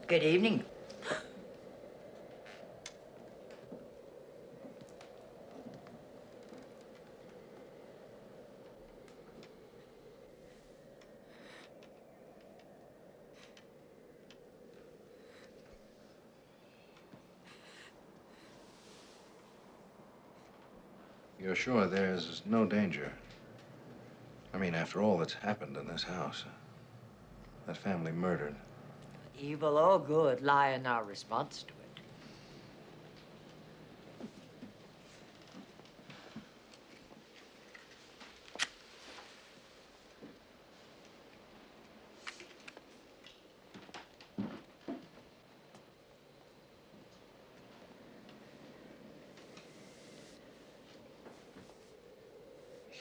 Good evening. You're sure there's no danger? I mean, after all that's happened in this house, that family murdered. Evil or good lie in our response to it.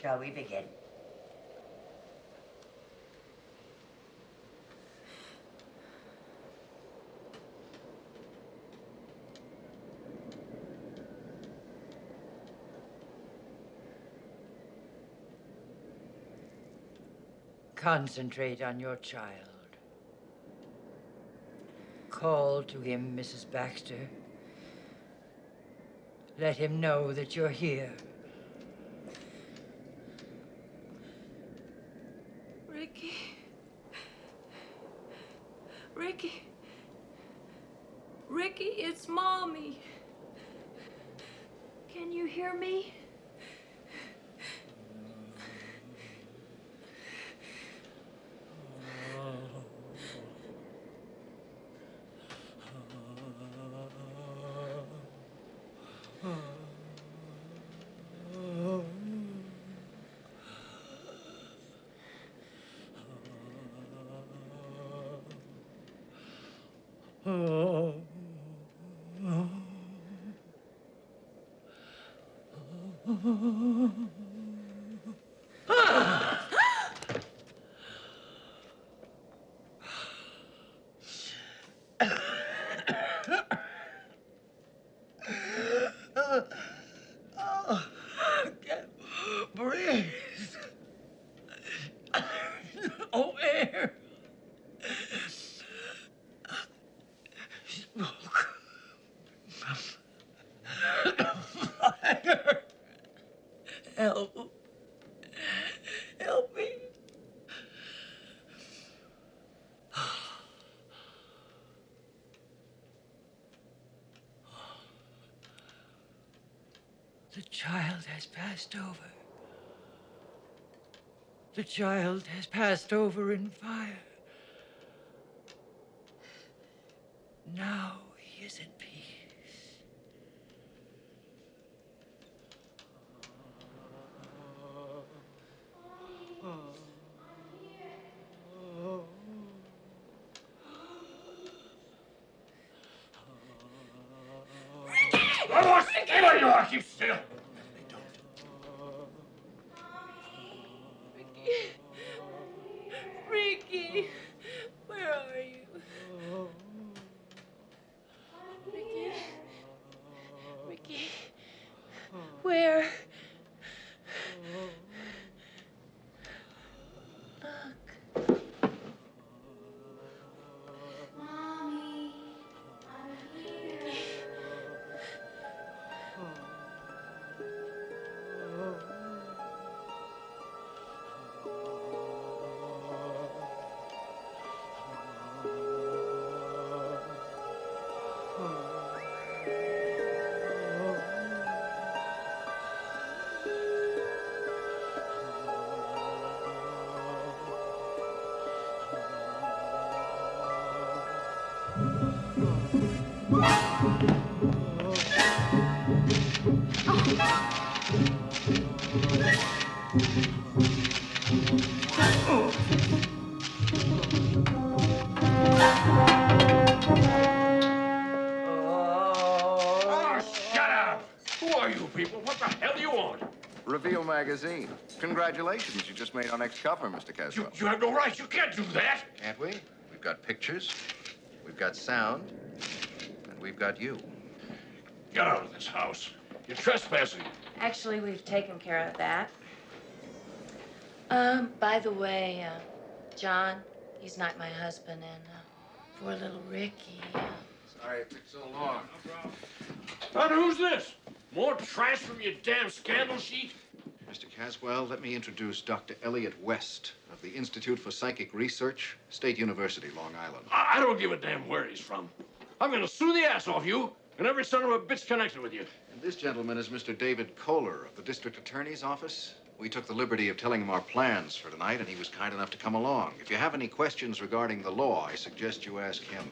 Shall we begin? Concentrate on your child. Call to him, Mrs. Baxter. Let him know that you're here. Ricky. Ricky. Ricky, it's Mommy. Can you hear me? I can't breathe. No air. Smoke. Fire. Help. Help me. The child has passed over. The child has passed over in fire. Now he is at peace. Stay where you are! Keep still! Ricky, where are you? Ricky, where? Look. Mommy, I'm here. Oh, shut up! Who are you people? What the hell do you want? Reveal magazine. Congratulations, you just made our next cover, Mr. Caswell. You have no right. You can't do that. Can't we? We've got pictures, we've got sound, and we've got you. Get out of this house. You're trespassing. Actually, we've taken care of that. By the way, John, he's not my husband, and poor little Ricky. Sorry it took so long. And who's this? More trash from your damn scandal sheet? Mr. Caswell, let me introduce Dr. Elliot West of the Institute for Psychic Research, State University, Long Island. I don't give a damn where he's from. I'm gonna sue the ass off you and every son of a bitch connected with you. And this gentleman is Mr. David Kohler of the District Attorney's Office. We took the liberty of telling him our plans for tonight, and he was kind enough to come along. If you have any questions regarding the law, I suggest you ask him.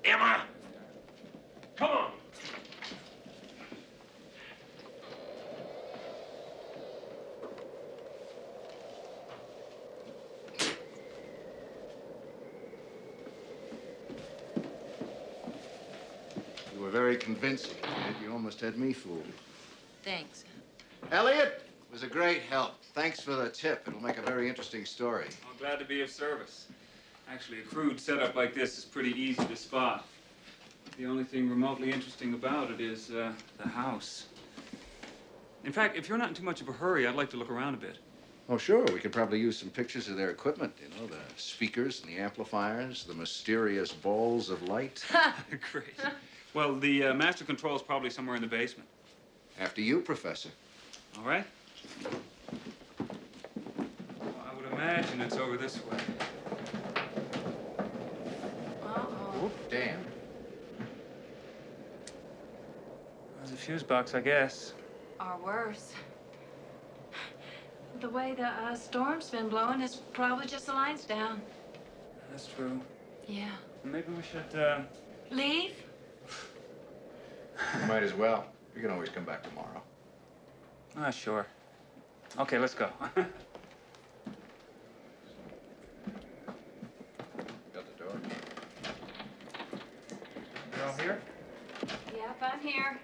Emma! Come on! You were very convincing, Ed. You almost had me fooled. Thanks. Elliot, it was a great help. Thanks for the tip. It'll make a very interesting story. I'm glad to be of service. Actually, a crude setup like this is pretty easy to spot. The only thing remotely interesting about it is the house. In fact, if you're not in too much of a hurry, I'd like to look around a bit. Oh, sure. We could probably use some pictures of their equipment. You know, the speakers and the amplifiers, the mysterious balls of light. Great. Well, the master control is probably somewhere in the basement. After you, Professor. All right? Well, I would imagine it's over this way. Uh-oh. Damn. There's a fuse box, I guess. Or worse. The way the storm's been blowing, it's probably just the lines down. That's true. Yeah. Maybe we should, Leave? You might as well. You can always come back tomorrow. Sure. Okay, let's go. Got the door. You all here? Yep, I'm here.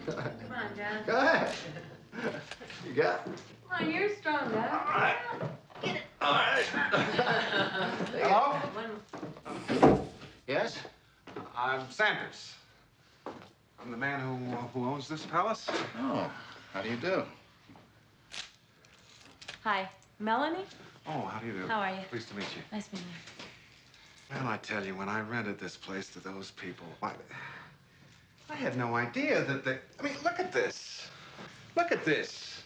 Come on, John. Go ahead. You got it. Come on, you're strong, Dad. All right. Get it. All right. Hello? Yes? I'm Sanders. I'm the man who owns this palace. Oh, how do you do? Hi, Melanie? Oh, how do you do? How are you? Pleased to meet you. Nice meeting you. Well, I tell you, when I rented this place to those people, I had no idea that they... I mean, look at this. Look at this.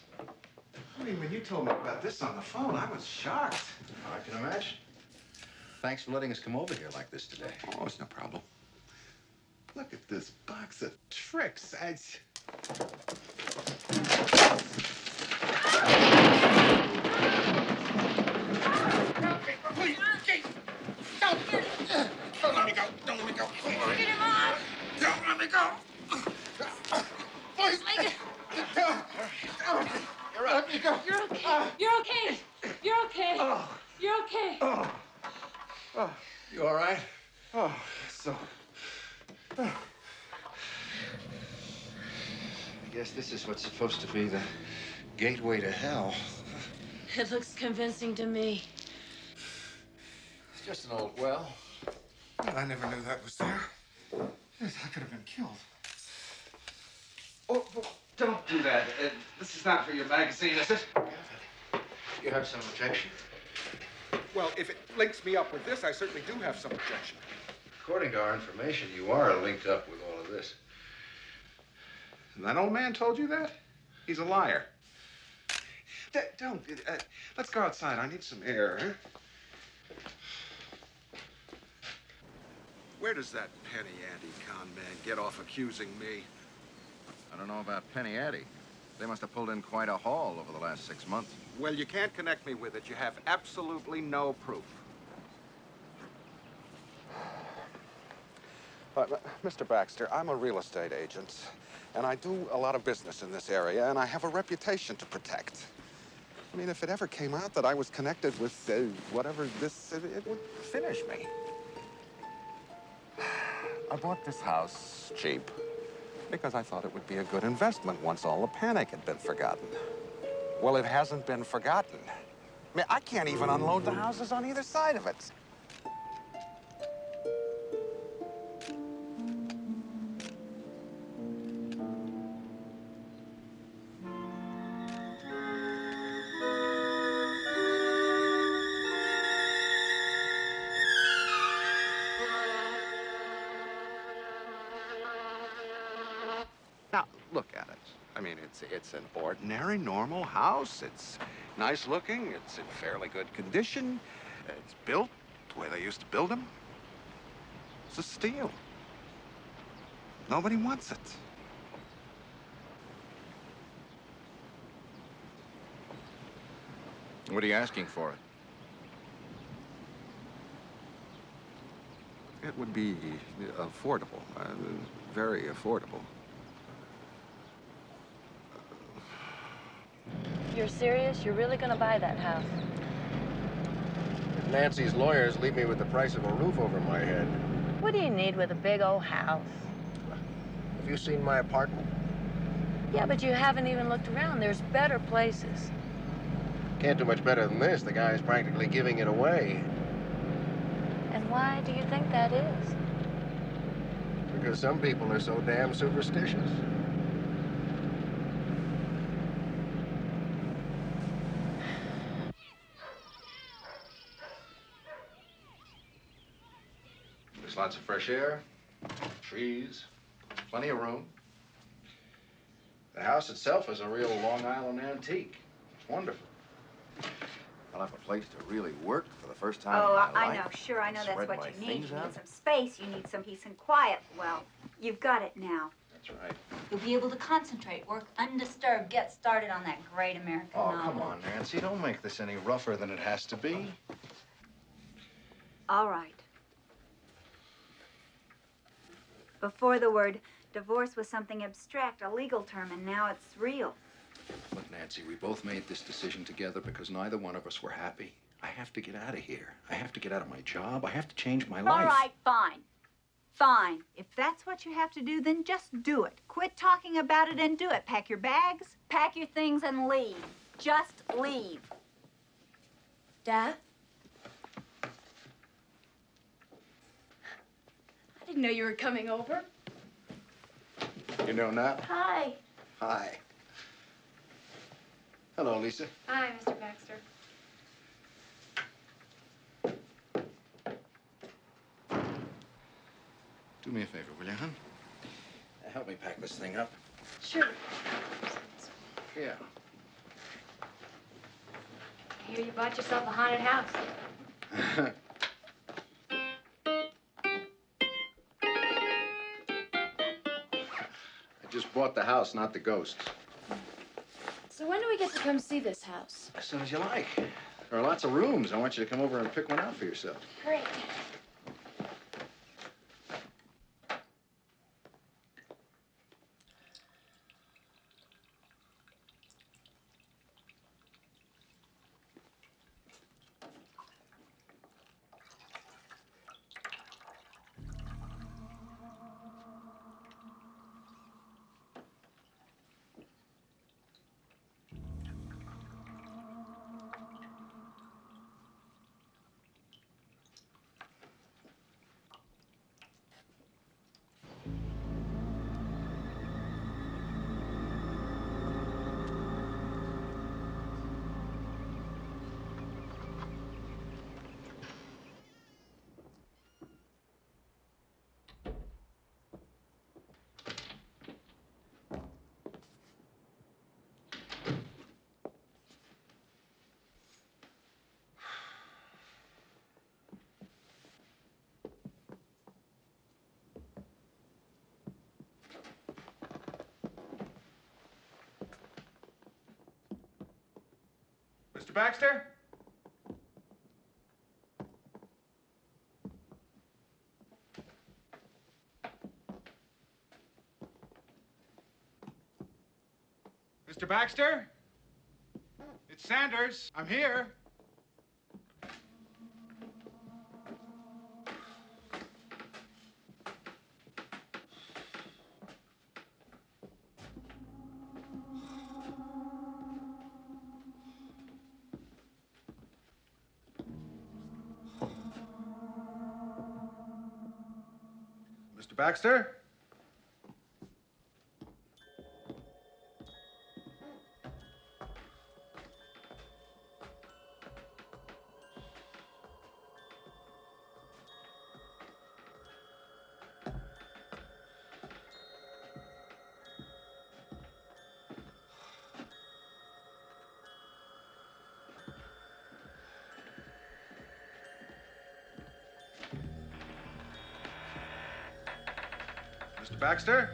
I mean, when you told me about this on the phone, I was shocked. I can imagine. Thanks for letting us come over here like this today. Oh, it's no problem. Look at this box of tricks. Please, don't let me go. Don't let me go. Get him off! Don't let me go. Please. Let me go. You're okay. You're okay. You're okay. You're okay. You all right? Oh, so. I guess this is what's supposed to be the gateway to hell. It looks convincing to me. It's just an old well. I never knew that was there. Yes, I could have been killed. Oh, don't do that. This is not for your magazine, is it? You have some objection? Well, if it links me up with this, I certainly do have some objection. According to our information, you are linked up with all of this. And that old man told you that? He's a liar. Don't. Let's go outside. I need some air, huh? Where does that penny ante con man get off accusing me? I don't know about Penny Addy. They must have pulled in quite a haul over the last 6 months. Well, you can't connect me with it. You have absolutely no proof. Mr. Baxter, I'm a real estate agent, and I do a lot of business in this area, and I have a reputation to protect. I mean, if it ever came out that I was connected with whatever this, it would finish me. I bought this house cheap because I thought it would be a good investment once all the panic had been forgotten. Well, it hasn't been forgotten. I mean, I can't even unload the houses on either side of it. Now, look at it. I mean, it's an ordinary, normal house. It's nice looking. It's in fairly good condition. It's built the way they used to build them. It's a steal. Nobody wants it. What are you asking for it? It would be affordable, very affordable. You're serious? You're really gonna buy that house? Nancy's lawyers leave me with the price of a roof over my head. What do you need with a big old house? Have you seen my apartment? Yeah, but you haven't even looked around. There's better places. Can't do much better than this. The guy is practically giving it away. And why do you think that is? Because some people are so damn superstitious. There's lots of fresh air, trees, plenty of room. The house itself is a real Long Island antique. It's wonderful. I'll have a place to really work for the first time Oh, in my I life. know. Sure, I know that's Spread what my you need. things You out. need some space. You need some peace and quiet. Well, you've got it now. That's right. You'll be able to concentrate, work undisturbed, get started on that great American Oh, novel. come on, Nancy. Don't make this any rougher than it has to be. All right. Before the word divorce was something abstract, a legal term, and now it's real. Look, Nancy, we both made this decision together because neither one of us were happy. I have to get out of here. I have to get out of my job. I have to change my life. All right, fine. Fine. If that's what you have to do, then just do it. Quit talking about it and do it. Pack your bags, pack your things, and leave. Just leave. Dad? I didn't know you were coming over. You know now? Hi. Hi. Hello, Lisa. Hi, Mr. Baxter. Do me a favor, will you, hon? Help me pack this thing up. Sure. Yeah. I hear you bought yourself a haunted house. I just bought the house, not the ghosts. So when do we get to come see this house? As soon as you like. There are lots of rooms. I want you to come over and pick one out for yourself. Great. Mr. Baxter? Mr. Baxter? It's Sanders. I'm here. Mr. Baxter? Mr. Baxter?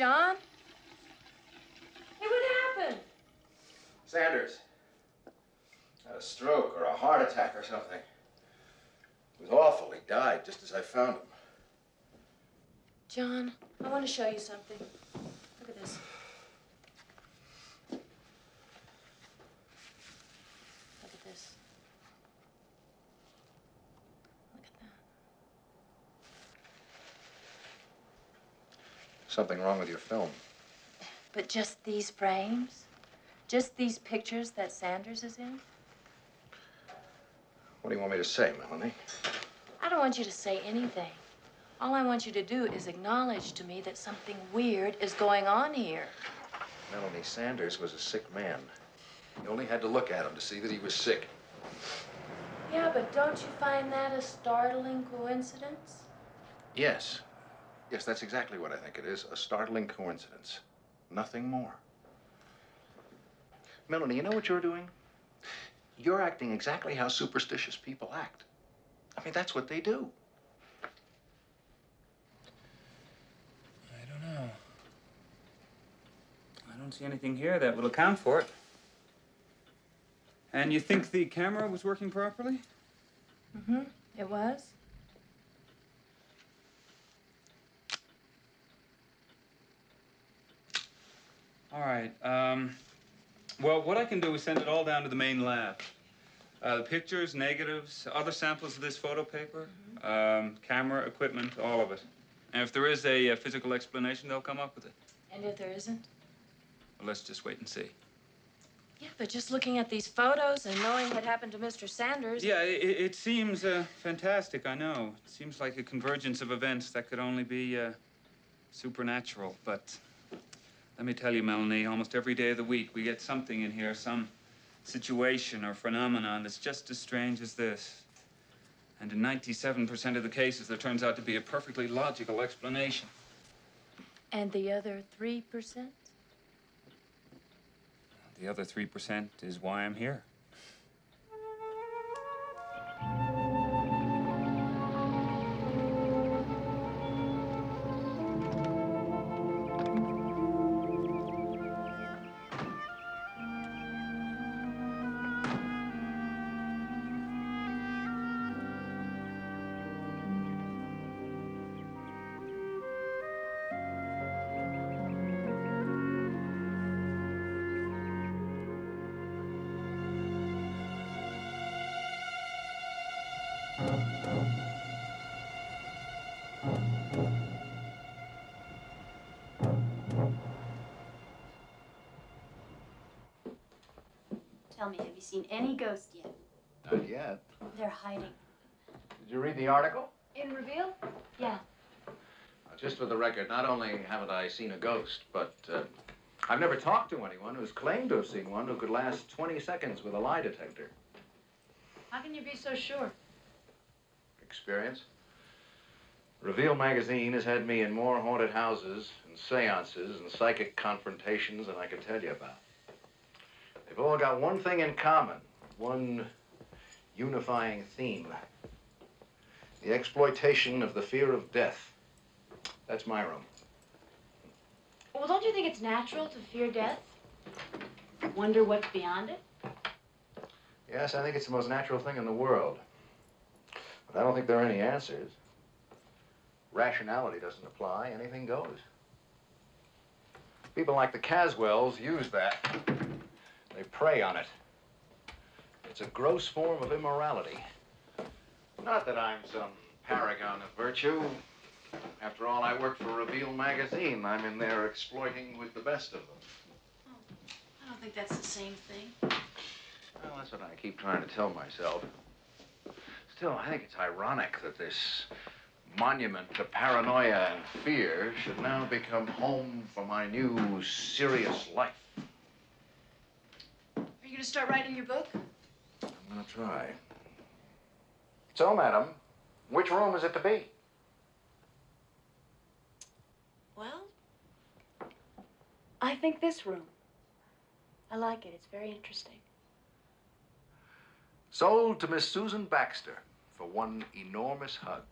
John? Hey, what happened? Sanders. Had a stroke or a heart attack or something. It was awful. He died just as I found him. John, I want to show you something. Look at this. Look at this. Look at that. Something wrong with your film. But just these frames? Just these pictures that Sanders is in? What do you want me to say, Melanie? I don't want you to say anything. All I want you to do is acknowledge to me that something weird is going on here. Melanie, Sanders was a sick man. You only had to look at him to see that he was sick. Yeah, but don't you find that a startling coincidence? Yes. Yes, that's exactly what I think it is. A startling coincidence. Nothing more. Melanie, you know what you're doing? You're acting exactly how superstitious people act. I mean, that's what they do. I don't know. I don't see anything here that will account for it. And you think the camera was working properly? Mm-hmm. It was? All right. Well, what I can do is send it all down to the main lab. The pictures, negatives, other samples of this photo paper, camera, equipment, all of it. And if there is a physical explanation, they'll come up with it. And if there isn't? Well, let's just wait and see. Yeah, but just looking at these photos and knowing what happened to Mr. Sanders... Yeah, it seems fantastic, I know. It seems like a convergence of events that could only be supernatural. But let me tell you, Melanie, almost every day of the week we get something in here, some situation or phenomenon that's just as strange as this. And in 97% of the cases, there turns out to be a perfectly logical explanation. And the other 3%? The other 3% is why I'm here. Tell me, have you seen any ghost yet? Not yet. They're hiding. Did you read the article? In Reveal? Yeah. Just for the record, not only haven't I seen a ghost, but I've never talked to anyone who's claimed to have seen one who could last 20 seconds with a lie detector. How can you be so sure? Experience. Reveal magazine has had me in more haunted houses and seances and psychic confrontations than I can tell you about. They've all got one thing in common, one unifying theme. The exploitation of the fear of death. That's my room. Well, don't you think it's natural to fear death? Wonder what's beyond it? Yes, I think it's the most natural thing in the world. But I don't think there are any answers. Rationality doesn't apply. Anything goes. People like the Caswells use that. They prey on it. It's a gross form of immorality. Not that I'm some paragon of virtue. After all, I work for Reveal magazine. I'm in there exploiting with the best of them. Oh, I don't think that's the same thing. Well, that's what I keep trying to tell myself. Still, I think it's ironic that this monument to paranoia and fear should now become home for my new serious life. Are you going to start writing your book? I'm gonna try. So, madam, which room is it to be? Well, I think this room. I like it. It's very interesting. Sold to Miss Susan Baxter for one enormous hug.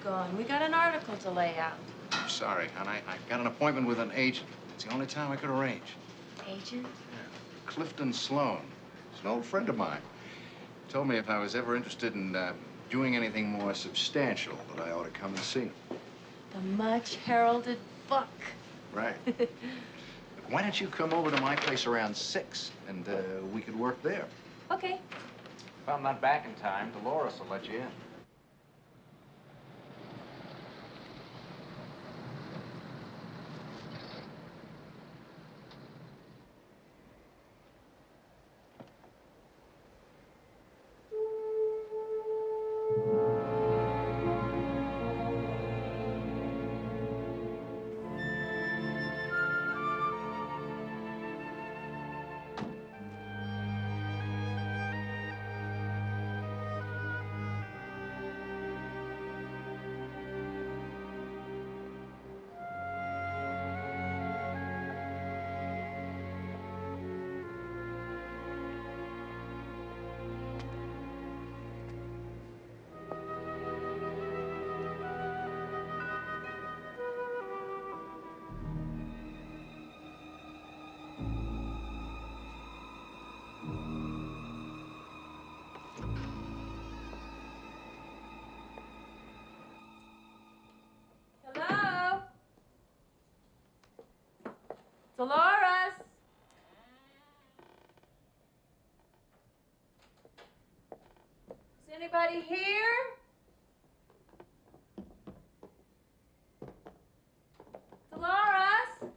gone? We got an article to lay out. I'm sorry, hon. I got an appointment with an agent. It's the only time I could arrange. Agent? Yeah. Clifton Sloan. He's an old friend of mine. Told me if I was ever interested in doing anything more substantial, that I ought to come and see him. The much heralded book. Right. Why don't you come over to my place around 6, and we could work there? Okay. If I'm not back in time, Dolores will let you in. Hello? Dolores? Is anybody here? Dolores?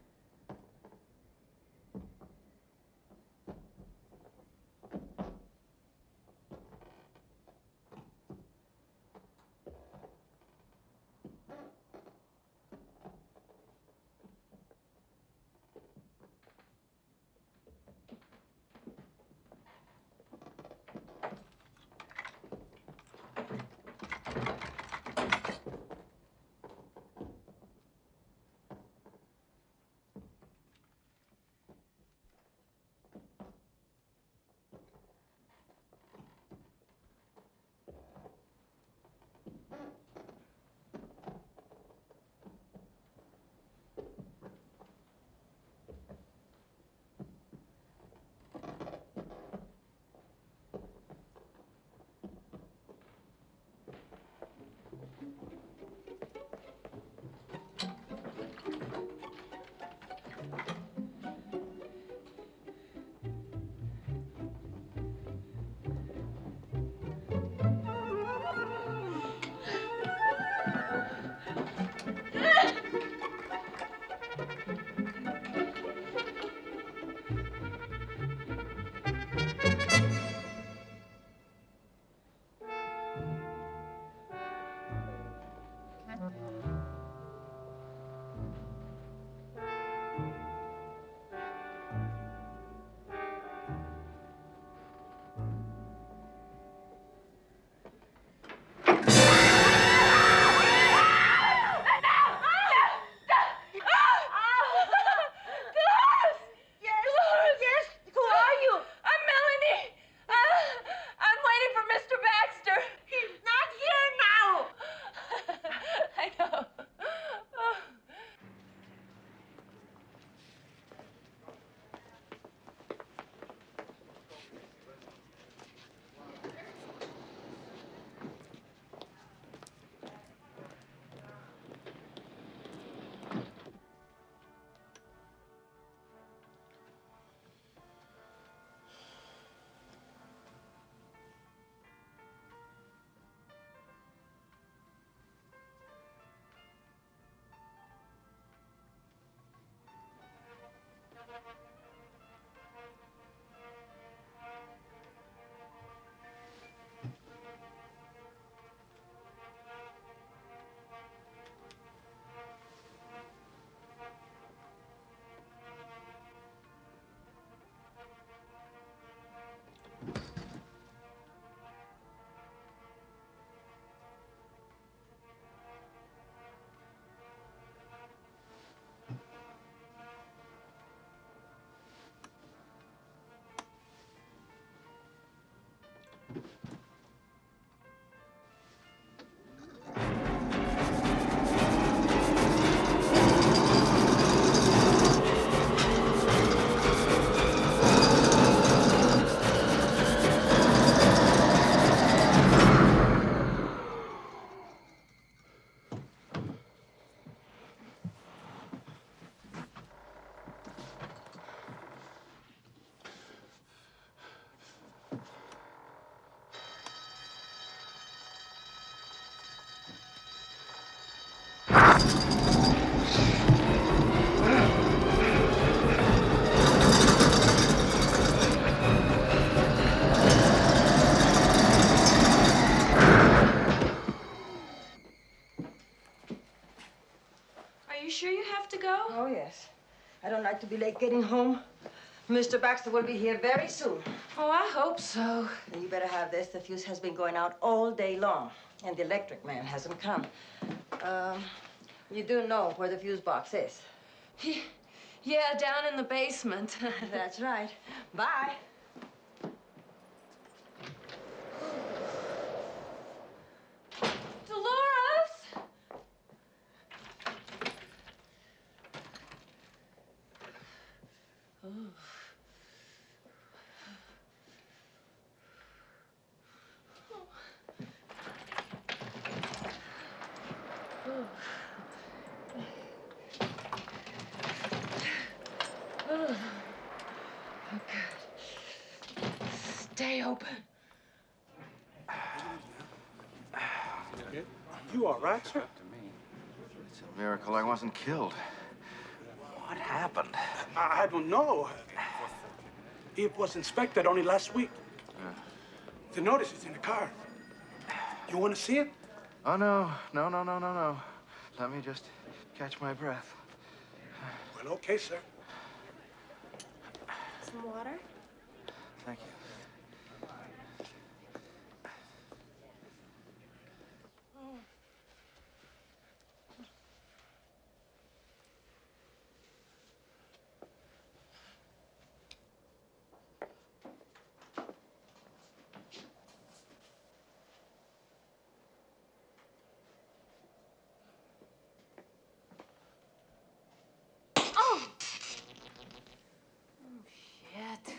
Are you sure you have to go? Oh, yes. I don't like to be late getting home. Mr. Baxter will be here very soon. Oh, I hope so. And you better have this. The fuse has been going out all day long, and the electric man hasn't come. You do know where the fuse box is? Yeah, down in the basement. That's right. Bye. Dolores! Oh. Oh, good. Stay open. You all right, sir? It's a miracle I wasn't killed. What happened? I don't know. It was inspected only last week. The notice is in the car. You want to see it? Oh, no. No. Let me just catch my breath. Well, okay, sir. Some water? Thank you. Shit.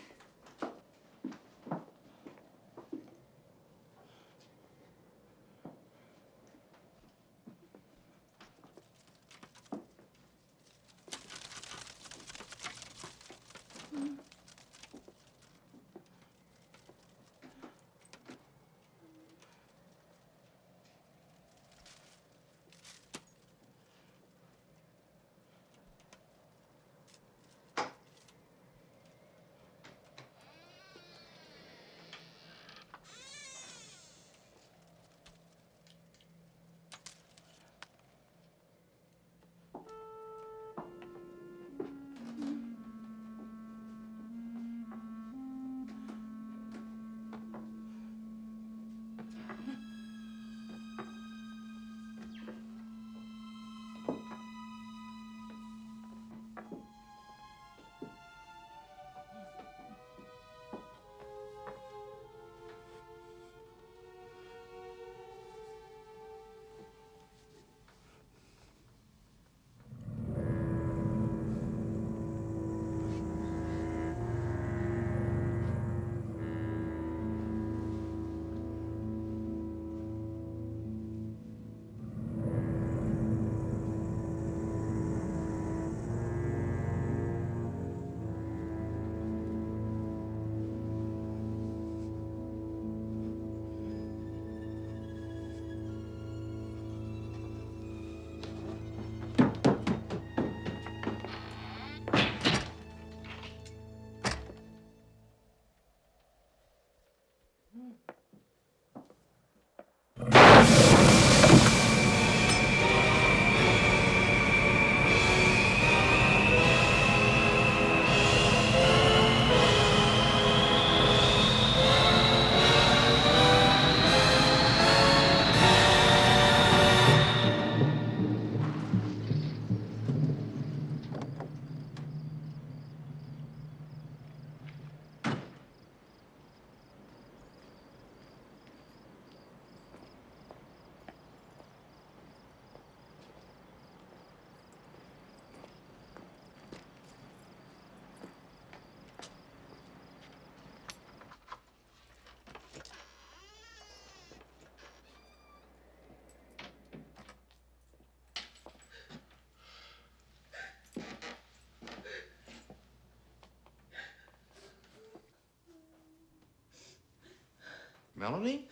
Melanie?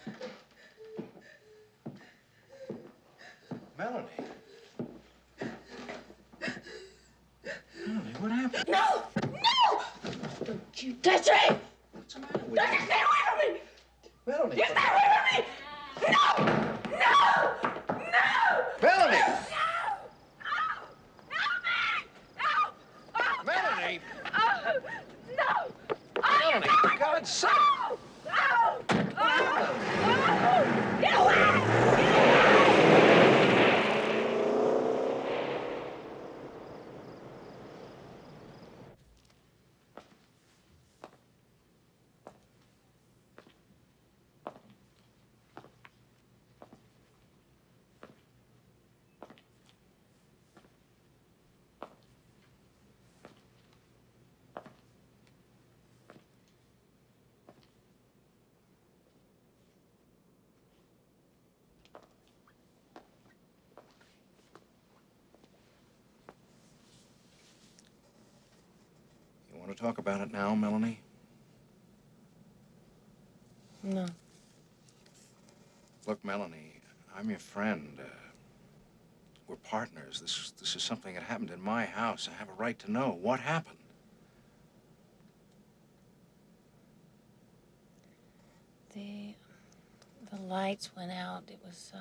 Melanie? Tessie! What's the matter with Don't you stay away from me! Melanie? You stay away from me! No! No! No! Melanie! No! Help me! Help! Oh, Melanie! Oh, no! Oh, Melanie, for God's sake! Oh! Oh! Oh! Get away! Get away! You want to talk about it now, Melanie? No. Look, Melanie, I'm your friend. We're partners. This is something that happened in my house. I have a right to know what happened. The lights went out. It was,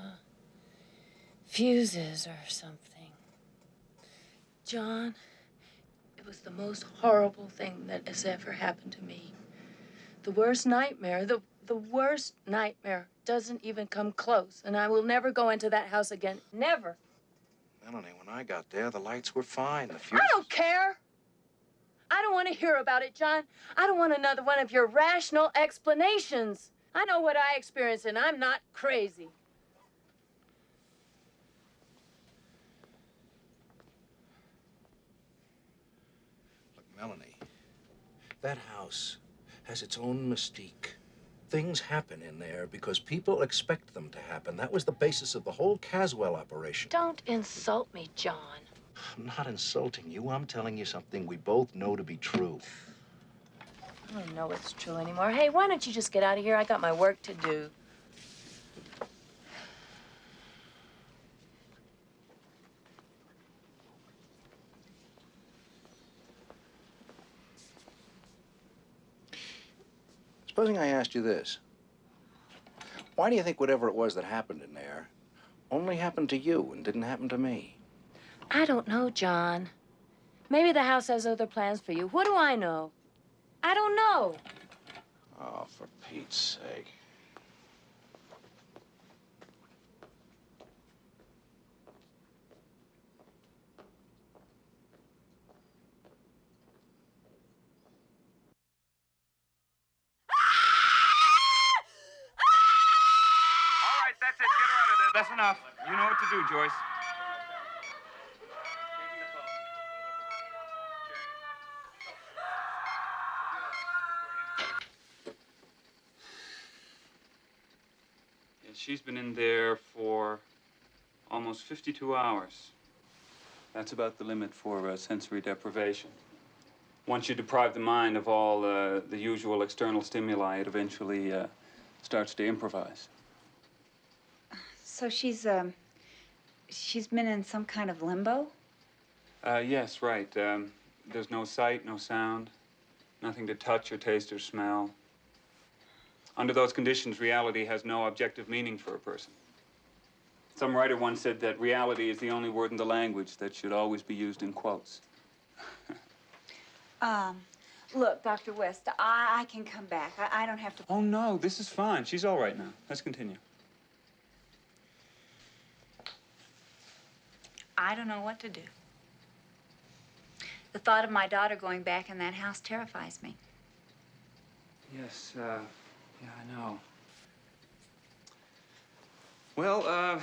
fuses or something. John, it was the most horrible thing that has ever happened to me. The worst nightmare, the worst nightmare doesn't even come close, and I will never go into that house again. Never. Melanie, when I got there, the lights were fine. The fuses... I don't care. I don't want to hear about it, John. I don't want another one of your rational explanations. I know what I experienced, and I'm not crazy. Look, Melanie, that house has its own mystique. Things happen in there because people expect them to happen. That was the basis of the whole Caswell operation. Don't insult me, John. I'm not insulting you. I'm telling you something we both know to be true. I don't know it's true anymore. Hey, why don't you just get out of here? I got my work to do. Supposing I asked you this. Why do you think whatever it was that happened in there only happened to you and didn't happen to me? I don't know, John. Maybe the house has other plans for you. What do I know? I don't know. Oh, for Pete's sake. All right, that's it. Get her out of there. That's enough. You know what to do, Joyce. She's been in there for almost 52 hours. That's about the limit for sensory deprivation. Once you deprive the mind of all the usual external stimuli, it eventually starts to improvise. So she's been in some kind of limbo? Yes, right. There's no sight, no sound, nothing to touch or taste or smell. Under those conditions, reality has no objective meaning for a person. Some writer once said that reality is the only word in the language that should always be used in quotes. Look, Dr. West, I can come back. I don't have to... Oh, no, this is fine. She's all right now. Let's continue. I don't know what to do. The thought of my daughter going back in that house terrifies me. Yes, yeah, I know. Well,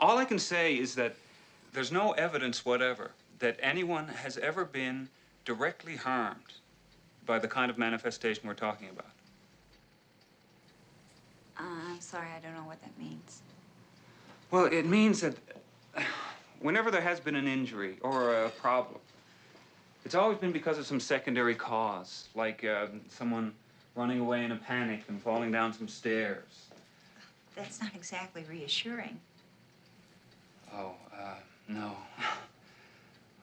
all I can say is that there's no evidence whatever that anyone has ever been directly harmed by the kind of manifestation we're talking about. I'm sorry, I don't know what that means. Well, it means that whenever there has been an injury or a problem, it's always been because of some secondary cause, like someone running away in a panic and falling down some stairs. That's not exactly reassuring. Oh, no.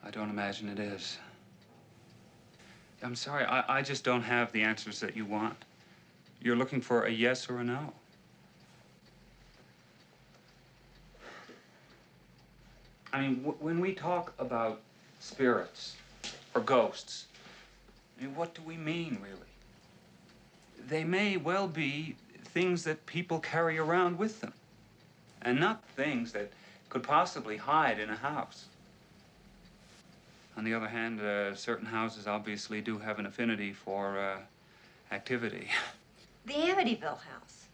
I don't imagine it is. I'm sorry, I just don't have the answers that you want. You're looking for a yes or a no. I mean, when we talk about spirits or ghosts, I mean, what do we mean, really? They may well be things that people carry around with them, and not things that could possibly hide in a house. On the other hand, certain houses obviously do have an affinity for activity. The Amityville house.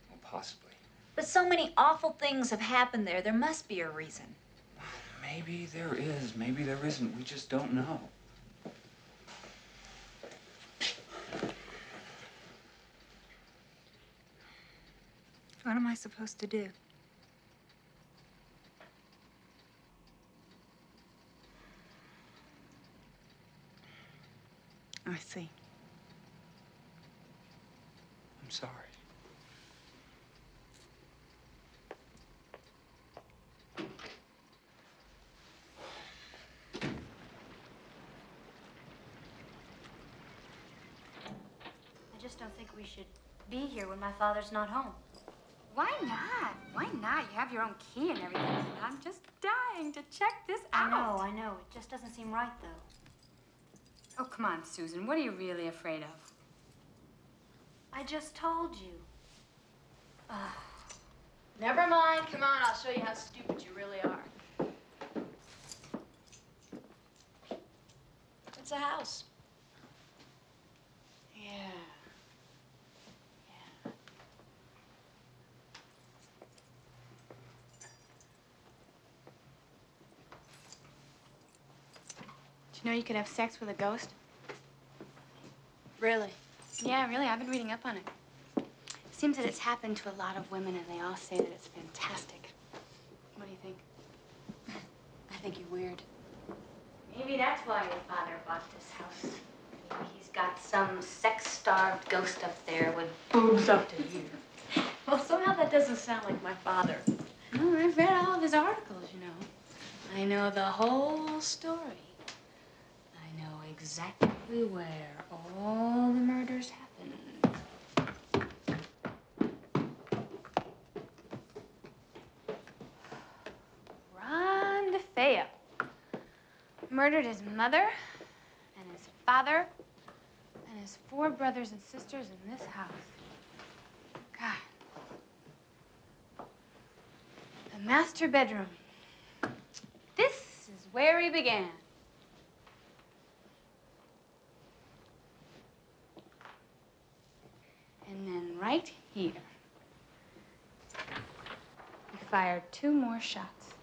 Well, possibly. But so many awful things have happened there. There must be a reason. Maybe there is, maybe there isn't. We just don't know. What am I supposed to do? I see. I'm sorry. I just don't think we should be here when my father's not home. Why not? Why not? You have your own key and everything. And I'm just dying to check this out. I know. It just doesn't seem right, though. Oh, come on, Susan. What are you really afraid of? I just told you. Never mind. Come on, I'll show you how stupid you really are. It's a house. Yeah. Do you know you could have sex with a ghost? Really? Yeah, really. I've been reading up on it. Seems that it's happened to a lot of women, and they all say that it's fantastic. What do you think? I think you're weird. Maybe that's why your father bought this house. Maybe he's got some sex-starved ghost up there with boobs up to here. Well, somehow that doesn't sound like my father. Oh, I've read all of his articles, you know. I know the whole story. I know exactly where all the murders happened. Ron DeFeo murdered his mother and his father and his 4 brothers and sisters in this house. God. The master bedroom. This is where he began. And then right here, he fired 2 more shots.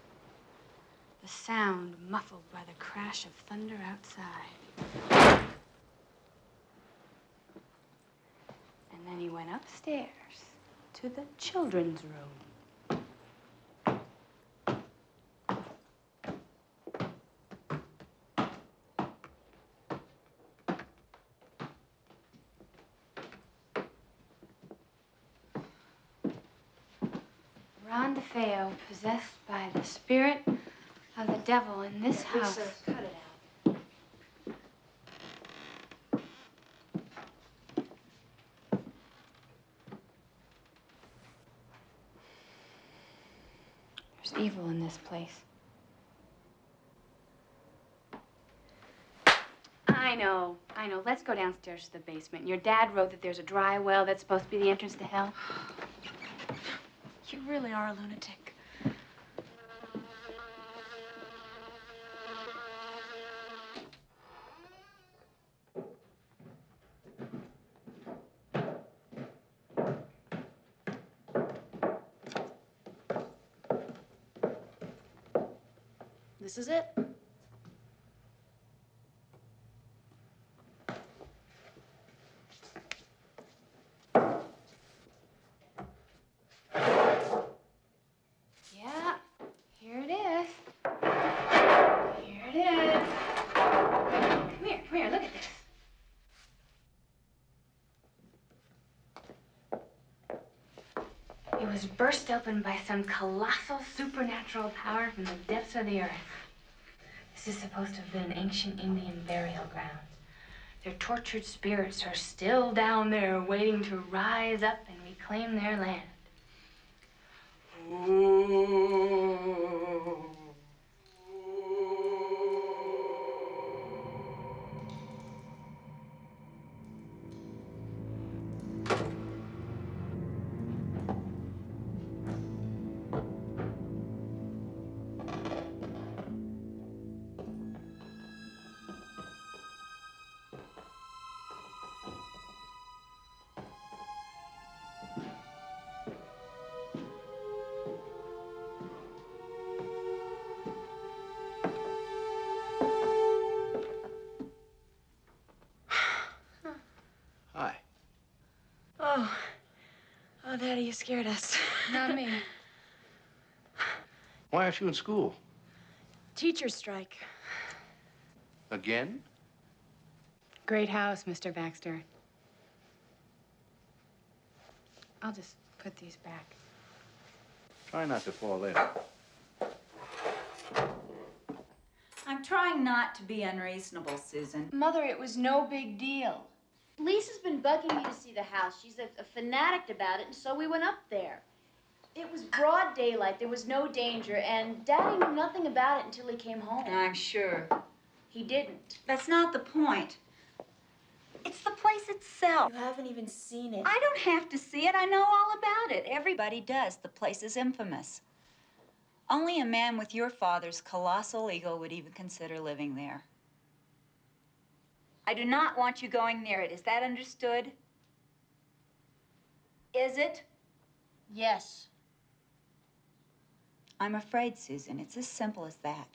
The sound muffled by the crash of thunder outside. And then he went upstairs to the children's room. Ron DeFeo, possessed by the spirit of the devil in this house. Lisa, cut it out. There's evil in this place. I know. Let's go downstairs to the basement. Your dad wrote that there's a dry well that's supposed to be the entrance to hell. You really are a lunatic. This is it. Yeah, here it is. Here it is. Come here, look at this. It was burst open by some colossal supernatural power from the depths of the earth. This is supposed to have been an ancient Indian burial ground. Their tortured spirits are still down there waiting to rise up and reclaim their land. Hi. Oh. Oh, Daddy, you scared us. Not me. Why aren't you in school? Teacher's strike. Again? Great house, Mr. Baxter. I'll just put these back. Try not to fall in. I'm trying not to be unreasonable, Susan. Mother, it was no big deal. Lisa's been bugging me to see the house. She's a fanatic about it, and so we went up there. It was broad daylight. There was no danger, and Daddy knew nothing about it until he came home. I'm sure. He didn't. That's not the point. It's the place itself. You haven't even seen it. I don't have to see it. I know all about it. Everybody does. The place is infamous. Only a man with your father's colossal ego would even consider living there. I do not want you going near it. Is that understood? Is it? Yes. I'm afraid, Susan. It's as simple as that.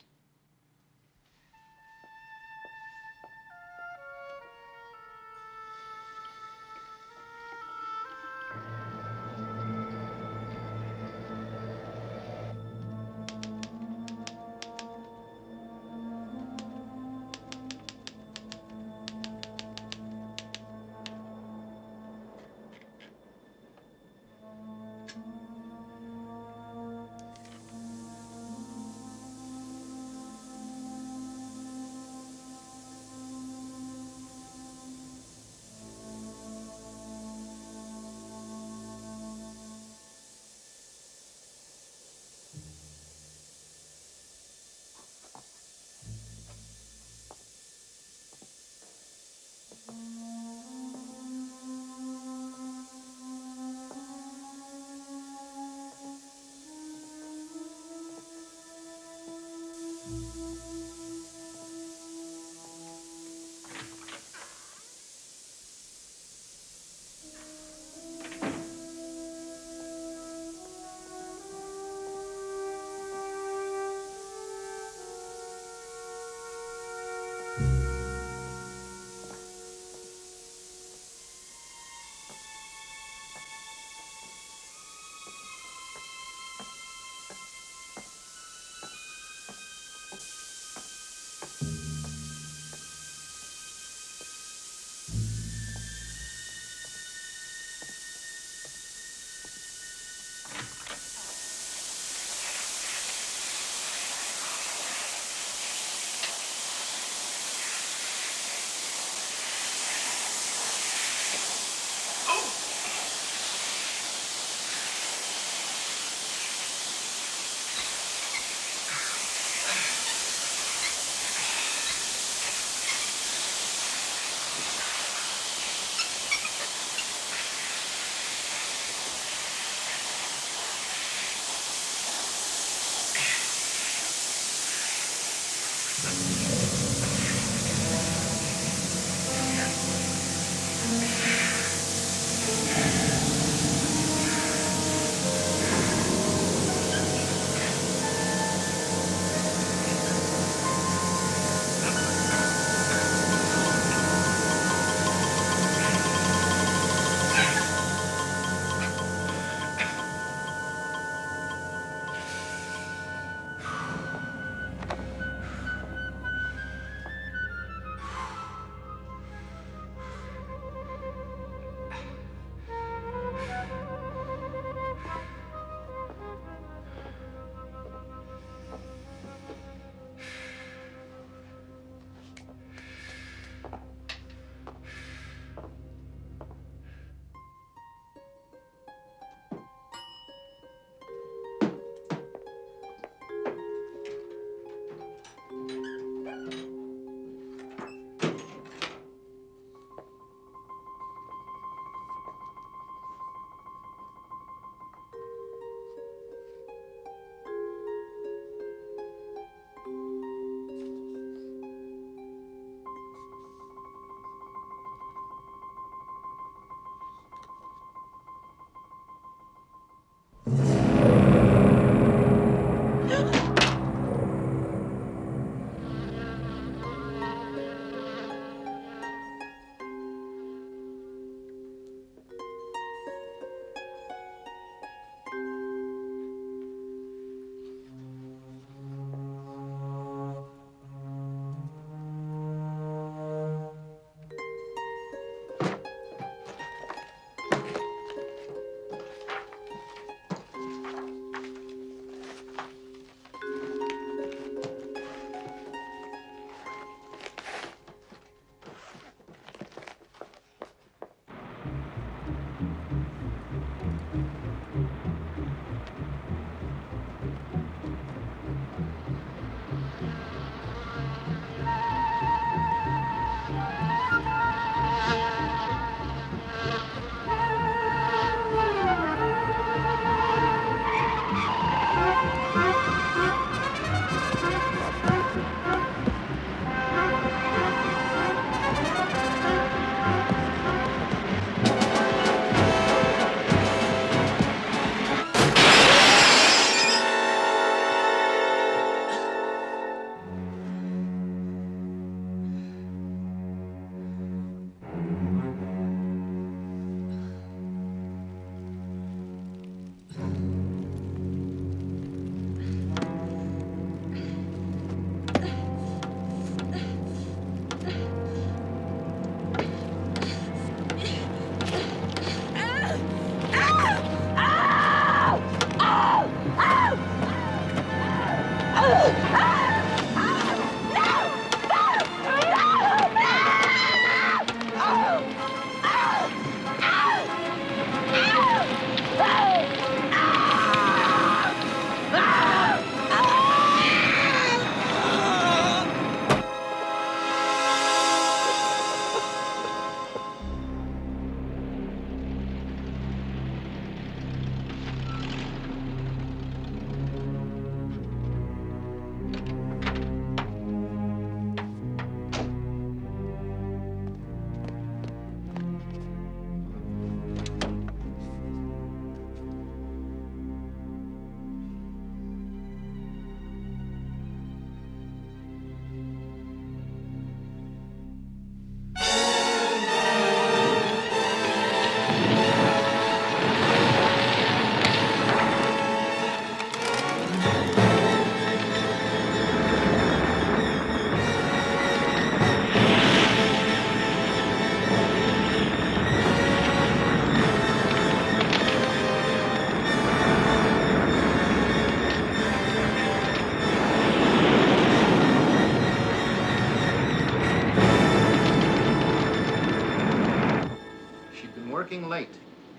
working late.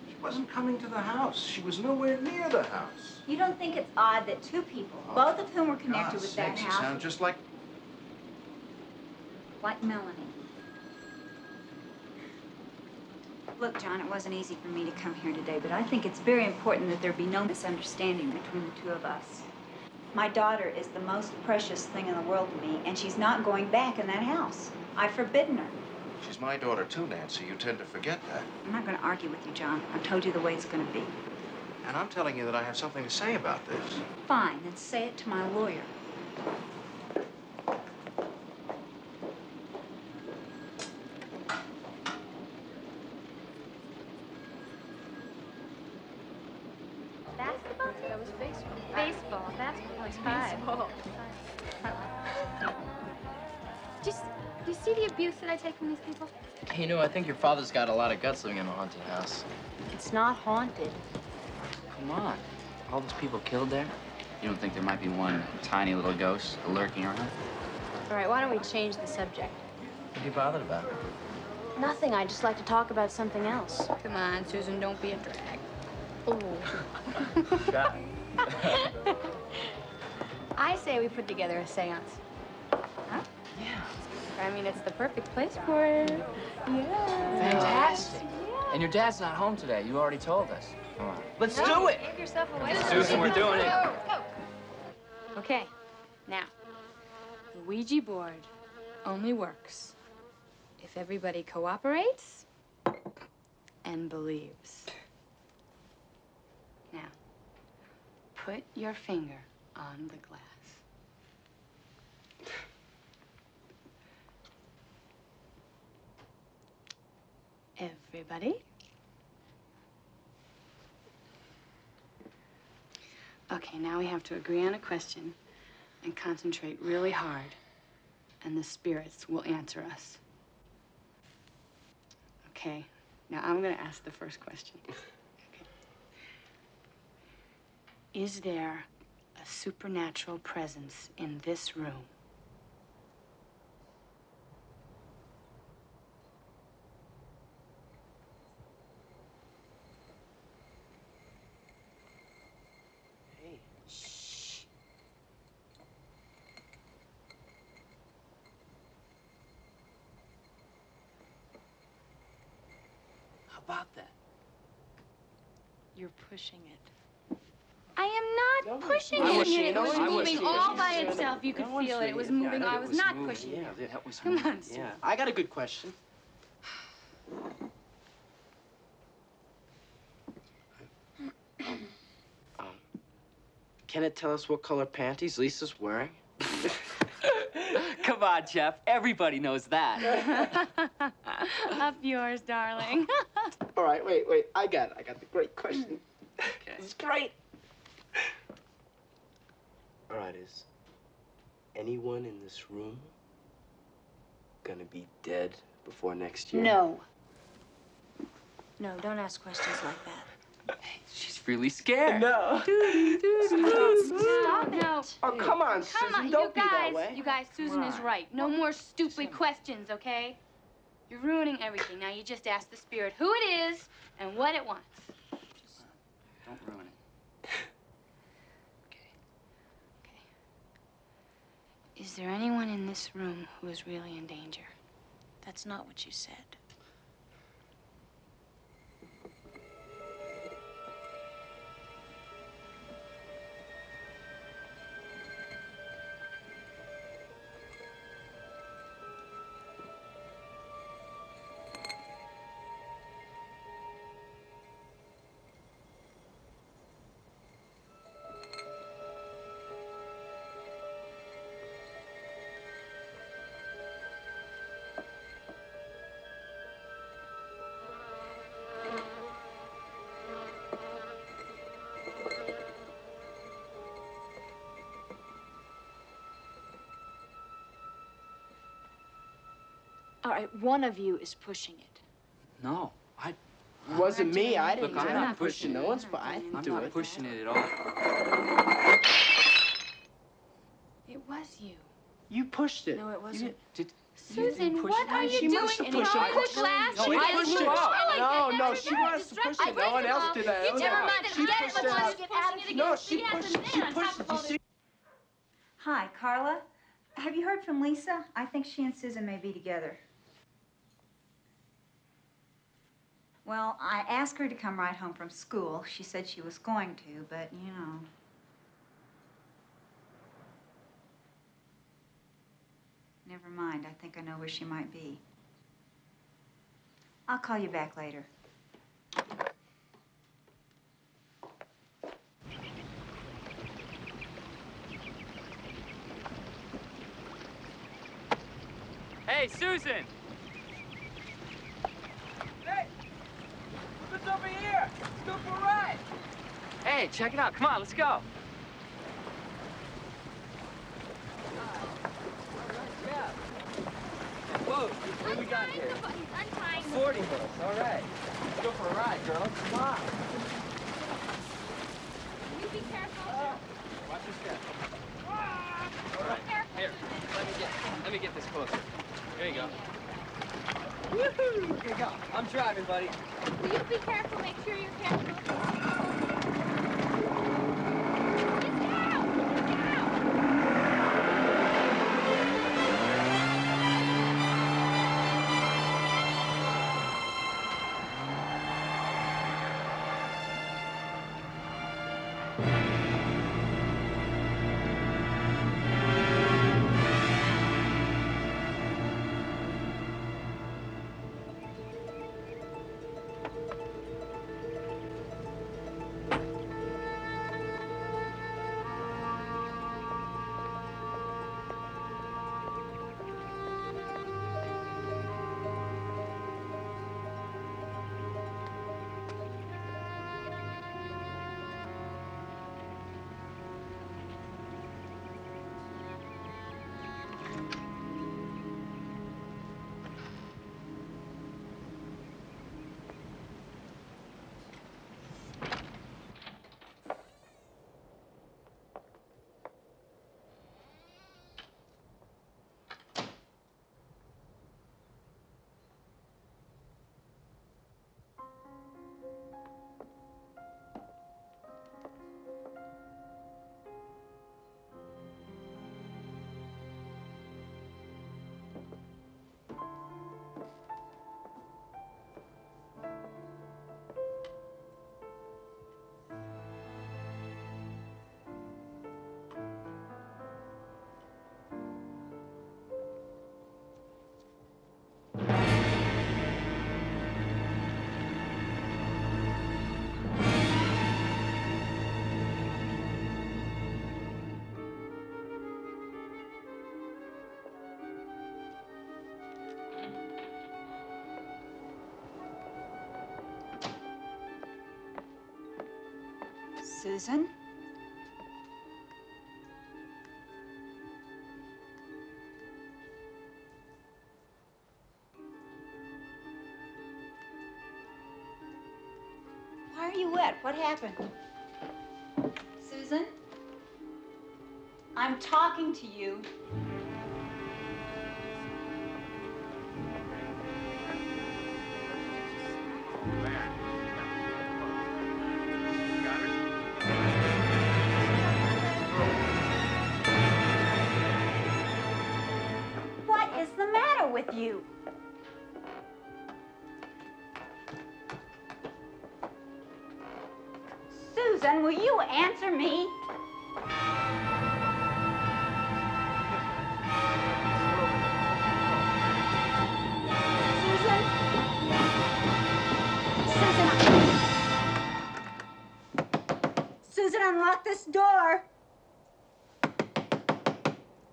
She wasn't coming to the house. She was nowhere near the house. You don't think it's odd that two people, both of whom were connected God's with that sakes, you house, sound just like... like Melanie? Look, John, it wasn't easy for me to come here today, but I think it's very important that there be no misunderstanding between the two of us. My daughter is the most precious thing in the world to me, and she's not going back in that house. I've forbidden her. She's my daughter, too, Nancy. You tend to forget that. I'm not going to argue with you, John. I've told you the way it's going to be. And I'm telling you that I have something to say about this. Fine, then say it to my lawyer. Basketball? That was baseball. Baseball. Basketball is five. Do you see the abuse that I take from these people? You know, I think your father's got a lot of guts living in a haunted house. It's not haunted. Come on. All those people killed there? You don't think there might be one tiny little ghost lurking around? All right, why don't we change the subject? What are you bothered about? Nothing. I'd just like to talk about something else. Come on, Susan, don't be a drag. Try. I say we put together a seance. Huh? Yeah. I mean, it's the perfect place for it. Yeah. Fantastic. Yeah. And your dad's not home today. You already told us. Come on. Let's No, do it. Give yourself away. Susan, we're doing it. Go, go. Okay, now, the Ouija board only works if everybody cooperates and believes. Now, put your finger on the glass. Everybody? Okay, now we have to agree on a question and concentrate really hard, and the spirits will answer us. Okay, now I'm gonna ask the first question. Okay. Is there a supernatural presence in this room? How about that? You're pushing it. I am not pushing I it. was- It I was was moving pushing all it. by itself. You could feel it. It was moving. I was not pushing it. Yeah, that was Come moving. on, Sue. Yeah, I got a good question. Can it tell us what color panties Lisa's wearing? Come on, Jeff. Everybody knows that. Up yours, darling. All right, wait. I got the great question. Okay. This is great. All right, is anyone in this room gonna be dead before next year? No. No, don't ask questions like that. Hey, she's really scared. No. Stop it. No. Oh, come on, Susan. Come on, Don't be that way. You guys, Susan is right. No more stupid questions, okay? You're ruining everything. Now you just ask the spirit who it is and what it wants. Don't ruin it. Okay. Is there anyone in this room who is really in danger? That's not what you said. All right, one of you is pushing it. No, It wasn't me. I didn't Look, do I'm it. not pushing No it. one's. I didn't I'm do not it. pushing it at all. It was you. You pushed it. No, it wasn't. Susan, what are you She doing? wants to In push the it. class? She I pushed blew it. up. No, she wants to push it. No one else did that. Never mind. She Get pushed it. it. Let's get out of here. No, she pushed it. She pushed it. You see? Hi, Carla. Have you heard from Lisa? I think she and Susan may be together. Well, I asked her to come right home from school. She said she was going to, but, you know. Never mind. I think I know where she might be. I'll call you back later. Hey, Susan! Hey! What's over here? Let's go for a ride! Hey, check it out. Come on, let's go. Whoa, what do we got here? 40 bucks, all right. Let's go for a ride, girl. Come on. You be careful. Watch your step. All right, here, let me get this closer. There you go. Woohoo! Here you go. I'm driving, buddy. Will you be careful? Make sure you're careful. Susan? Why are you wet? What happened? Susan? I'm talking to you. What is the matter with you? Susan, will you answer me? Susan? Susan, unlock this door.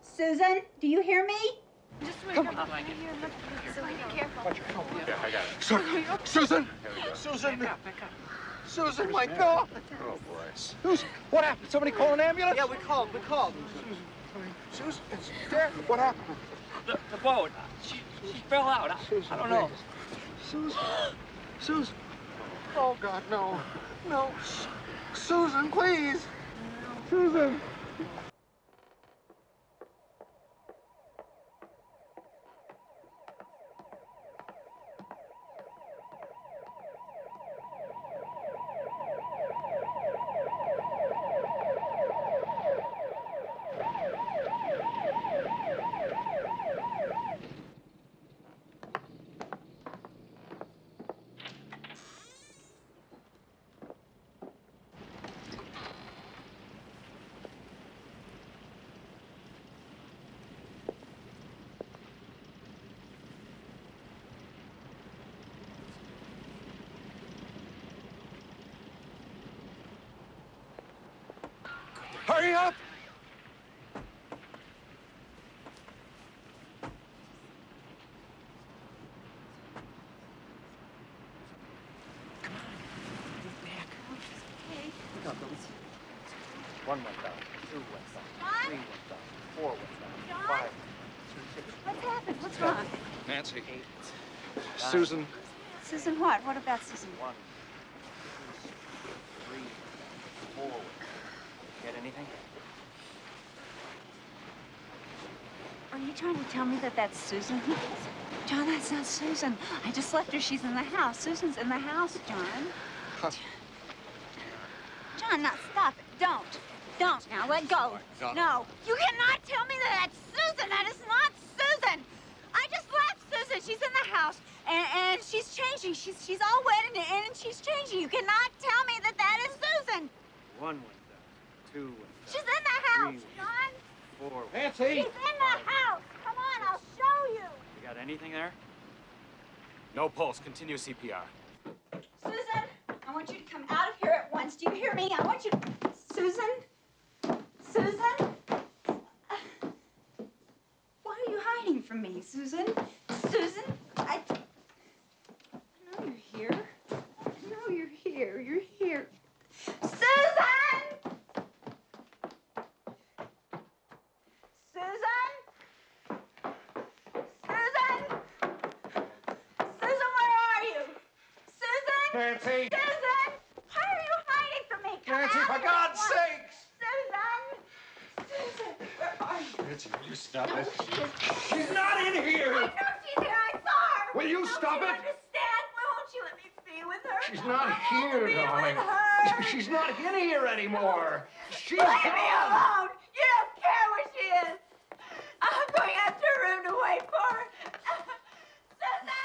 Susan, do you hear me? Just wait. Come on. So be careful. Yeah, I got it. Susan! Susan! Back up. Susan, my God! Oh, boy. Susan, what happened? Somebody call an ambulance? Yeah, we called. Susan, it's dead. What happened? The boat. She fell out. I don't know. Susan. Susan. Oh, God, no. No. Susan, please. Susan. Hurry up! One went down, two went down, three went down, four went down, five, What's happened? What's wrong? Nancy. 8, 9, Susan. Susan what? What about Susan? 1, 2, 3, 4. Get anything? Are you trying to tell me that that's Susan? John, that's not Susan. I just left her. She's in the house. Susan's in the house, John. John, now stop it. Don't. Don't. Now let go. No. You cannot tell me that that's Susan. That is not Susan. I just left Susan. She's in the house. And she's changing. She's all wet and she's changing. You cannot tell me that that is Susan. 1 went down, 2 went down. She's in the house, John. 4 went Nancy! She's in the house. Come on, I'll show you. You got anything there? No pulse. Continue CPR. Susan, I want you to come out of here at once. Do you hear me? I want you to... Susan? Susan? Why are you hiding from me, Susan? Susan? I know you're here. I know you're here. You're here. Susan! Susan? Susan? Susan, where are you? Susan? Nancy! Susan! Why are you hiding from me? Come Nancy, out for here God's at once. sakes! Susan! Susan, where are you? Nancy, will you stop No, it? she is. She's not in here! I know she's here. I saw her. Will you stop Don't it? you understand? Why won't you let me be with her? She's not I won't here, be darling. with her. She's not in here anymore. She's Leave me gone. alone. You don't care where she is. I'm going up to her room to wait for her. Susan!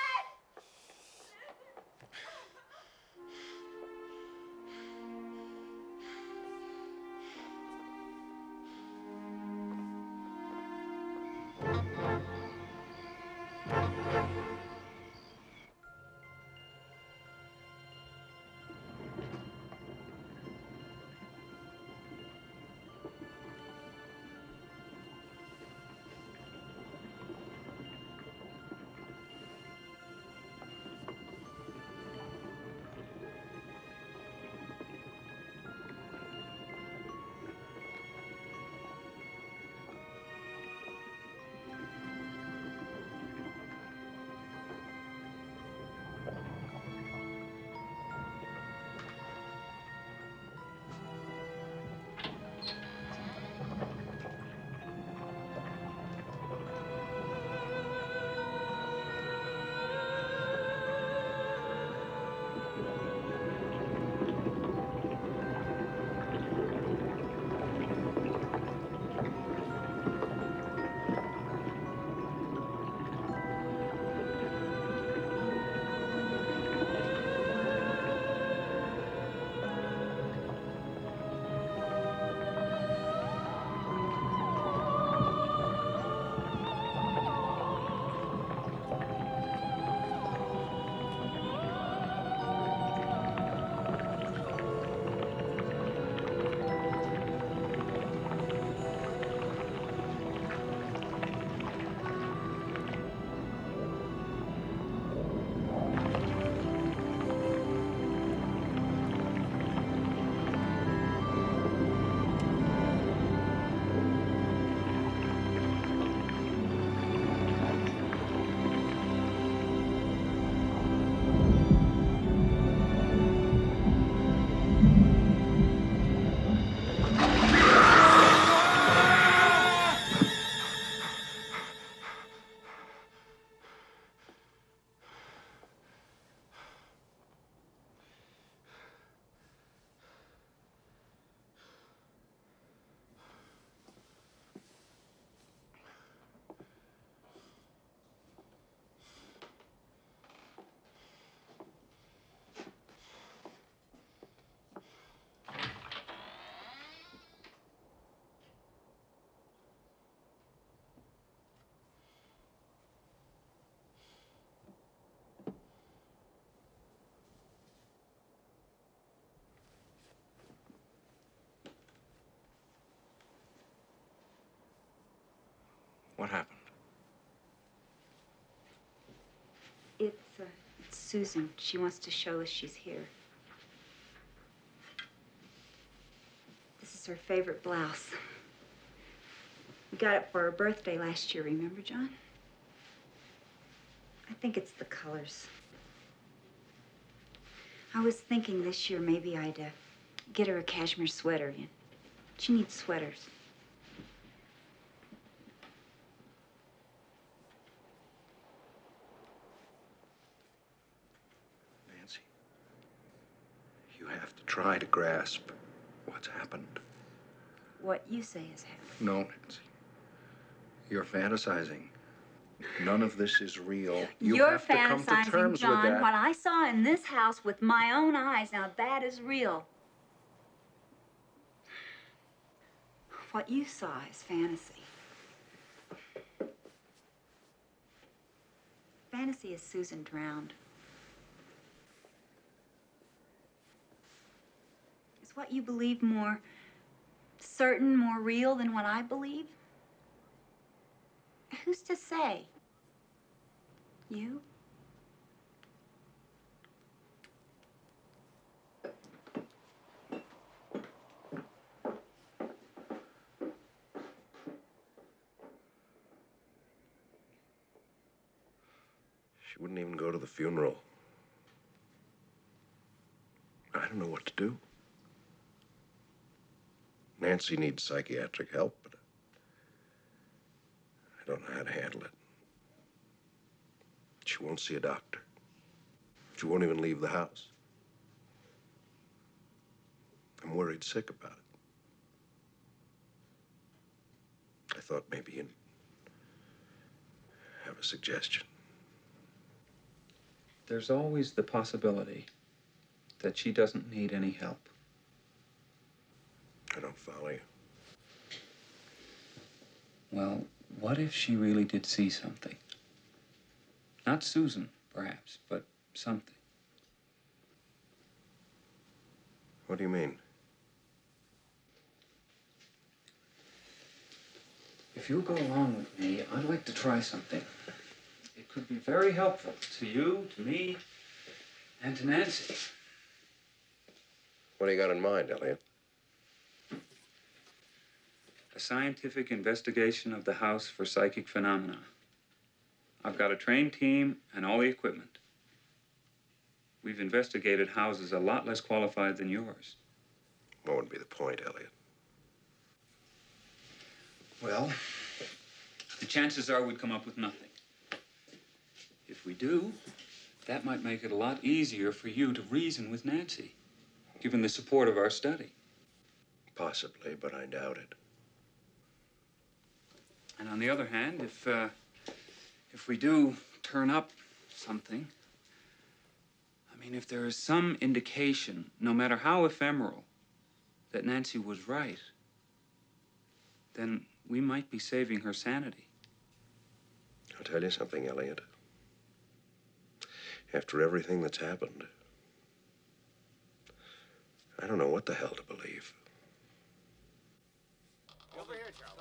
What happened? It's Susan. She wants to show us she's here. This is her favorite blouse. We got it for her birthday last year, remember, John? I think it's the colors. I was thinking this year maybe I'd get her a cashmere sweater. She needs sweaters. Nancy, you have to try to grasp what's happened. What you say has happened. No, Nancy. You're fantasizing. None of this is real. You You're have to come to fantasizing, terms John. with that. What I saw in this house with my own eyes, now that is real. What you saw is fantasy. Fantasy is Susan drowned. Is what you believe more certain, more real than what I believe? Who's to say? You? She wouldn't even go to the funeral. I don't know what to do. Nancy needs psychiatric help, but I don't know how to handle it. She won't see a doctor. She won't even leave the house. I'm worried sick about it. I thought maybe you'd have a suggestion. There's always the possibility that she doesn't need any help. I don't follow you. Well, what if she really did see something? Not Susan, perhaps, but something. What do you mean? If you'll go along with me, I'd like to try something. It could be very helpful to you, to me, and to Nancy. What do you got in mind, Elliot? A scientific investigation of the house for psychic phenomena. I've got a trained team and all the equipment. We've investigated houses a lot less qualified than yours. What would be the point, Elliot? Well, the chances are we'd come up with nothing. If we do, that might make it a lot easier for you to reason with Nancy, given the support of our study. Possibly, but I doubt it. And on the other hand, if we do turn up something, I mean, if there is some indication, no matter how ephemeral, that Nancy was right, then we might be saving her sanity. I'll tell you something, Elliot. After everything that's happened, I don't know what the hell to believe. Over here, Charlie.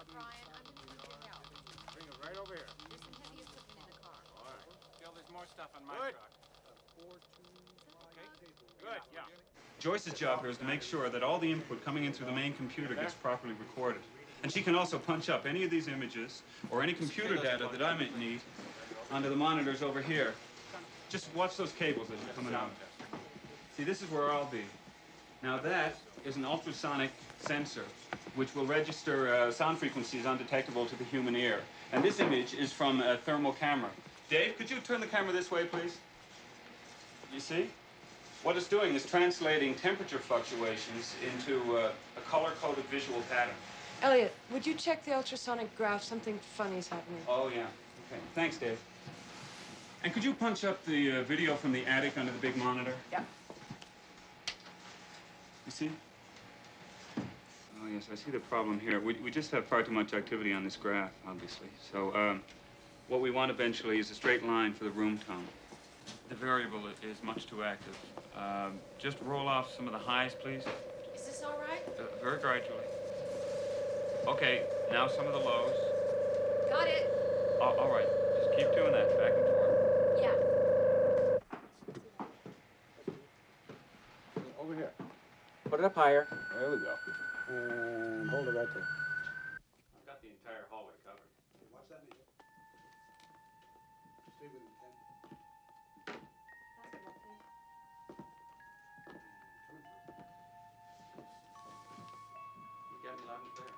Bring it right over here. There's some heavy equipment in the car. All right. Phil, there's more stuff on my truck. Good, yeah. Joyce's job here is to make sure that all the input coming in through the main computer gets properly recorded. And she can also punch up any of these images or any computer data that I might need onto the monitors over here. Just watch those cables as they're coming out. See, this is where I'll be. Now that is an ultrasonic sensor, which will register sound frequencies undetectable to the human ear. And this image is from a thermal camera. Dave, could you turn the camera this way, please? You see? What it's doing is translating temperature fluctuations into a color-coded visual pattern. Elliot, would you check the ultrasonic graph? Something funny's happening. Oh, yeah. Okay. Thanks, Dave. And could you punch up the video from the attic under the big monitor? Yeah. You see? Oh, yes, I see the problem here. We just have far too much activity on this graph, obviously. So, what we want eventually is a straight line for the room tone. The variable is much too active. Just roll off some of the highs, please. Is this all right? Very gradually. Okay, now some of the lows. Got it. All right. Just keep doing that, back and forth. Yeah. Over here. Put it up higher. There we go. And hold it right there. I've got the entire hallway covered. Watch that, Major. Stay with him, Ken. You got me loud and clear.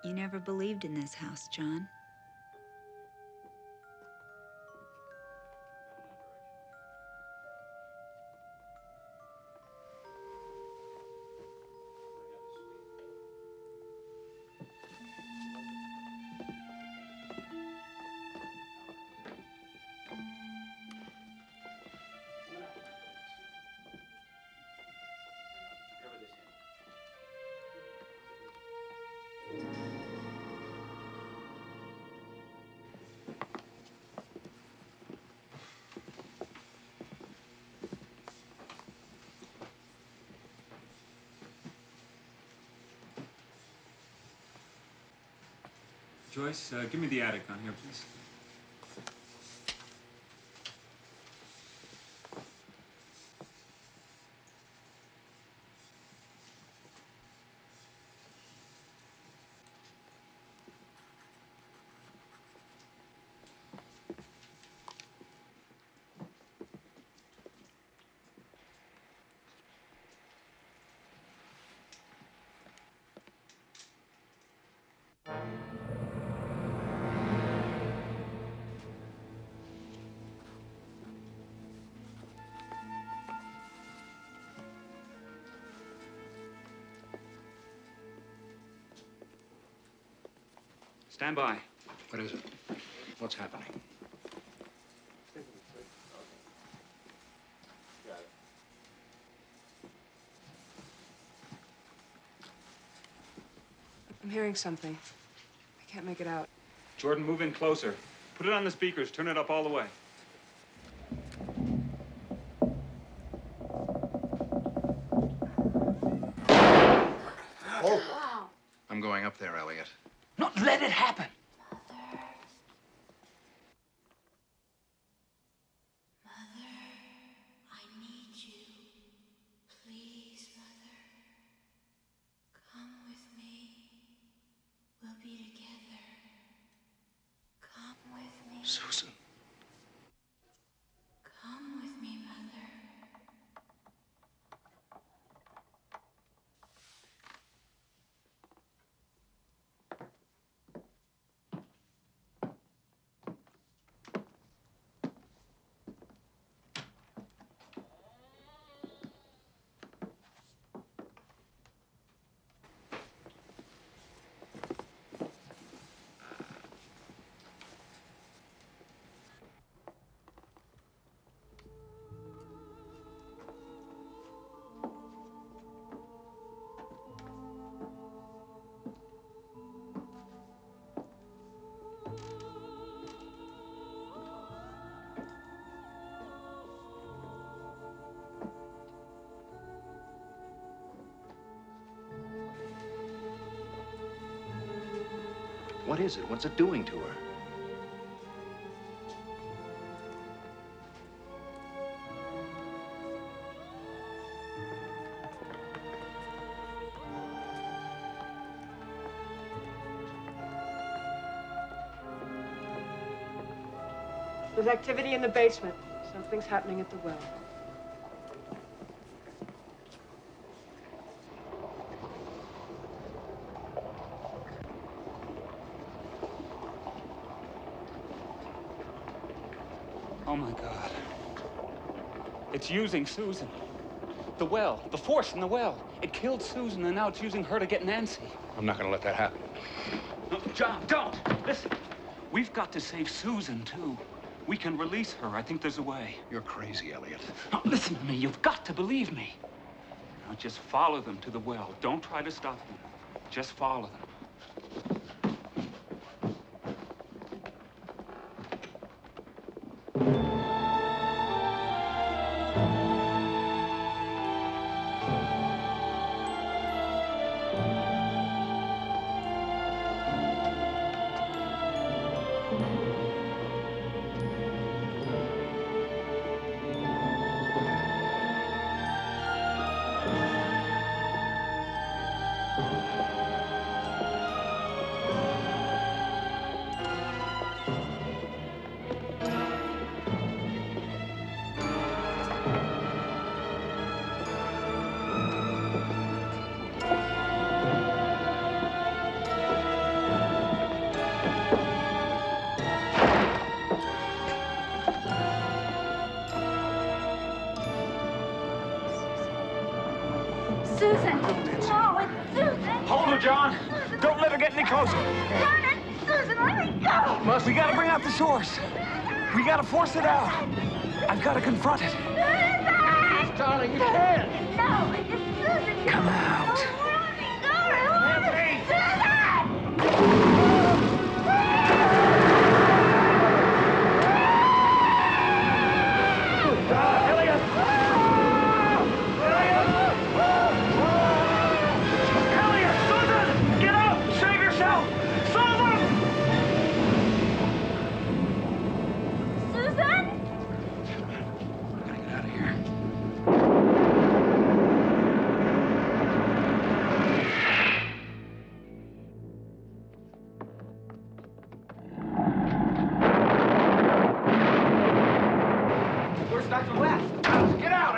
You never believed in this house, John. Joyce, give me the attic on here, please. Stand by. What is it? What's happening? I'm hearing something. I can't make it out. Jordan, move in closer. Put it on the speakers. Turn it up all the way. Oh! I'm going up there, Elliot. No, let it happen. Susan. Come with me, Mother. What is it? What's it doing to her? There's activity in the basement. Something's happening at the well. Oh, my God. It's using Susan. The well, the force in the well. It killed Susan, and now it's using her to get Nancy. I'm not going to let that happen. No, John, don't. Listen, we've got to save Susan, too. We can release her. I think there's a way. You're crazy, Elliot. Now, listen to me. You've got to believe me. Now, just follow them to the well. Don't try to stop them. Just follow them. Susan. No, it's Susan. Hold her, John. Don't let her get any closer. John, it's Susan. Let me go. We gotta bring out the source. We gotta force it out. I've gotta confront it. Susan! Darling, you can't. No, it's Susan. Come out. Let me go. I want it. Susan! Where's Dr. West? Get out,